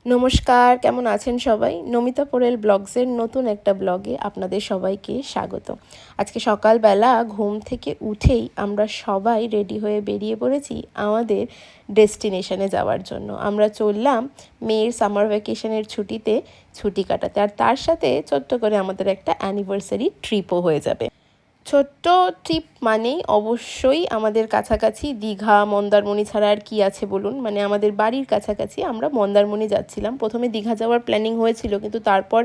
নমস্কার, কেমন আছেন সবাই? নমিতা পোরেল ব্লগসের নতুন একটা ব্লগে আপনাদের সবাইকে স্বাগত। আজকে সকালবেলা ঘুম থেকে উঠেই আমরা সবাই রেডি হয়ে বেরিয়ে পড়েছি আমাদের ডেস্টিনেশনে যাওয়ার জন্য। আমরা চললাম মেয়ের সামার ভ্যাকেশনের ছুটিতে ছুটি কাটাতে, আর তার সাথে ছোট্ট করে আমাদের একটা অ্যানিভার্সারি ট্রিপও হয়ে যাবে। ছোট্ট ট্রিপ মানেই অবশ্যই আমাদের কাছাকাছি দীঘা, মন্দারমণি ছাড়া আর কি আছে বলুন। মানে আমাদের বাড়ির কাছাকাছি আমরা মন্দারমণি যাচ্ছিলাম। প্রথমে দীঘা যাওয়ার প্ল্যানিং হয়েছিল, কিন্তু তারপর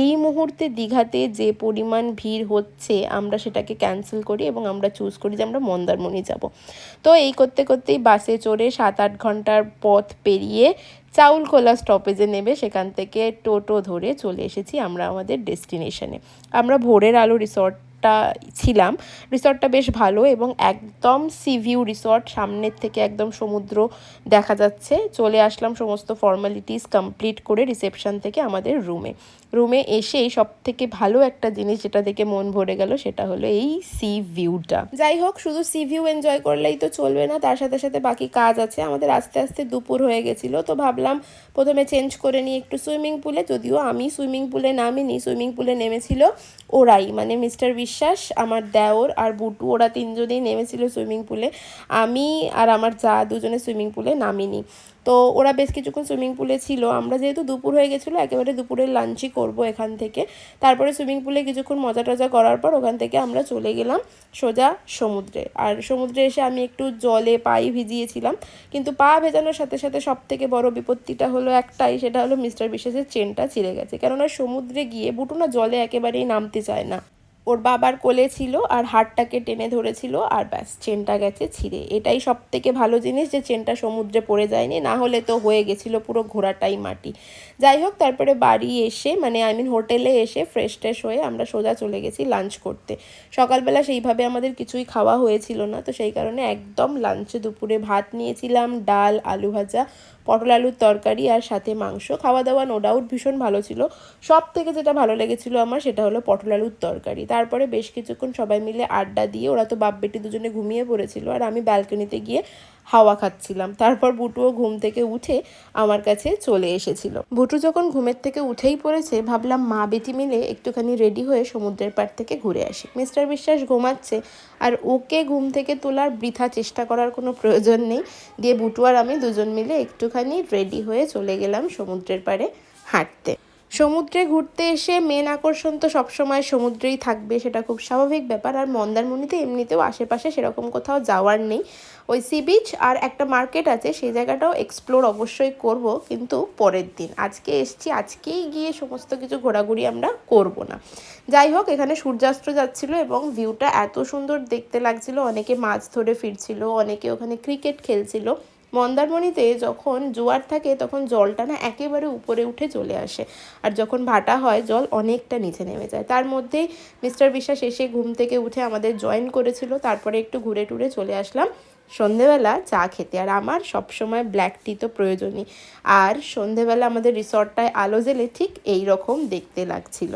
এই মুহূর্তে দীঘাতে যে পরিমাণ ভিড় হচ্ছে আমরা সেটাকে ক্যান্সেল করি এবং আমরা চুজ করি যে আমরা মন্দারমণি যাব। তো এই করতে করতেই বাসে চড়ে 7-8 ঘন্টার পথ পেরিয়ে চাউলখোলা স্টপেজে নেবে, সেখান থেকে টোটো ধরে চলে এসেছি আমরা আমাদের ডেস্টিনেশনে। আমরা ভোরের আলো ছিলাম। রিসর্টটা বেশ ভালো এবং একদম সি ভিউ রিসর্ট, সামনের থেকে একদম সমুদ্র দেখা যাচ্ছে। চলে আসলাম সমস্ত ফর্মালিটিস কমপ্লিট করে রিসেপশন থেকে আমাদের রুমে এসেই সব থেকে ভালো একটা জিনিস যেটা দেখে মন ভরে গেল সেটা হলো এই সি ভিউটা। যাই হোক, শুধু সি ভিউ এনজয় করলেই তো চলবে না, তার সাথে সাথে বাকি কাজ আছে। আমাদের আস্তে আস্তে দুপুর হয়ে গেছিলো, তো ভাবলাম প্রথমে চেঞ্জ করে নিই একটু সুইমিং পুলে। যদিও আমি সুইমিং পুলে নামিনি, সুইমিং পুলে নেমেছিল ওরাই, মানে মিস্টার বিশ্বাস, আমার দেওর আর বুটু, ওরা তিনজনেই নেমেছিল সুইমিং পুলে। আমি আর আমার যা দুজনে সুইমিং পুলে নামিনি। তো ওরা বেশ কিছুক্ষণ সুইমিং পুলে ছিল। আমরা যেহেতু দুপুর হয়ে গেছিলো, একেবারে দুপুরের লাঞ্চই করবো এখান থেকে। তারপরে সুইমিং পুলে কিছুক্ষণ মজা টজা করার পর ওখান থেকে আমরা চলে গেলাম সোজা সমুদ্রে। আর সমুদ্রে এসে আমি একটু জলে পাই ভিজিয়েছিলাম, কিন্তু পা ভেজানোর সাথে সাথে সব থেকে বড় বিপত্তিটা হলো একটাই, সেটা হলো মিস্টার বিশ্বাসের চেনটা ছিঁড়ে গেছে। কেননা সমুদ্রে গিয়ে বুটু না জলে একেবারেই নামতে চায় না। ওর বাবার কোলে ছিল আর হাতটাকে টেনে ধরেছিল, আর ব্যাস চেনটা গেছে ছিঁড়ে। এটাই সব থেকে ভালো জিনিস যে চেনটা সমুদ্রে পড়ে যায়নি, না হলে তো হয়ে গেছিলো পুরো ঘোড়াটাই মাটি। যাই হোক, তারপরে বাড়ি এসে হোটেলে এসে ফ্রেশ ট্রেশ হয়ে আমরা সোজা চলে গেছি লাঞ্চ করতে। সকালবেলা সেইভাবে আমাদের কিছুই খাওয়া হয়েছিল না, তো সেই কারণে একদম লাঞ্চে দুপুরে ভাত নিয়েছিলাম, ডাল, আলু ভাজা, পটল আলুর তরকারি আর সাথে মাংস। খাওয়া দাওয়া নো ডাউট ভীষণ ভালো ছিল। সব থেকে যেটা ভালো লেগেছিলো আমার সেটা হলো পটল আলুর তরকারি। তারপরে বেশ কিছুক্ষণ সবাই মিলে আড্ডা দিয়ে, ওরা তো বাপ বেটি দুজনে ঘুমিয়ে পড়েছিল আর আমি ব্যালকনিতে গিয়ে হাওয়া খাচ্ছিলাম। তারপর বুটুও ঘুম থেকে উঠে আমার কাছে চলে এসেছিল। বুটু যখন ঘুমের থেকে উঠেই পড়েছে, ভাবলাম মা বেটি মিলে একটুখানি রেডি হয়ে সমুদ্রের পাড় থেকে ঘুরে আসি। মিস্টার বিশ্বাস ঘুমাচ্ছে, আর ওকে ঘুম থেকে তোলার বৃথা চেষ্টা করার কোনো প্রয়োজন নেই। দিয়ে বুটু আর আমি দুজন মিলে একটুখানি রেডি হয়ে চলে গেলাম সমুদ্রের পাড়ে হাঁটতে। সমুদ্রে ঘুরতে এসে মেন আকর্ষণ তো সবসময় সমুদ্রেই থাকবে, সেটা খুব স্বাভাবিক ব্যাপার। আর মন্দারমণিতে এমনিতেও আশেপাশে সেরকম কোথাও যাওয়ার নেই। ওই সি বিচ আর একটা মার্কেট আছে, সেই জায়গাটাও এক্সপ্লোর অবশ্যই করব, কিন্তু পরের দিন। আজকে এসছি, আজকেই গিয়ে সমস্ত কিছু ঘোরাঘুরি আমরা করব না। যাই হোক, এখানে সূর্যাস্ত যাচ্ছিল এবং ভিউটা এত সুন্দর দেখতে লাগছিল। অনেকে মাছ ধরে ফিরছিল, অনেকে ওখানে ক্রিকেট খেলছিল। মন্দারমণিতে যখন জোয়ার থাকে তখন জলটা না একেবারে উপরে উঠে চলে আসে, আর যখন ভাটা হয় জল অনেকটা নিচে নেমে যায়। তার মধ্যেই মিস্টার বিশ্বাস এসে ঘুম থেকে উঠে আমাদের জয়েন করেছিল। তারপরে একটু ঘুরে টুরে চলে আসলাম সন্ধেবেলা চা খেতে। আর আমার সবসময় ব্ল্যাক টি তো প্রয়োজনই। আর সন্ধেবেলা আমাদের রিসর্টটায় আলো জ্বেলে ঠিক এই রকম দেখতে লাগছিল।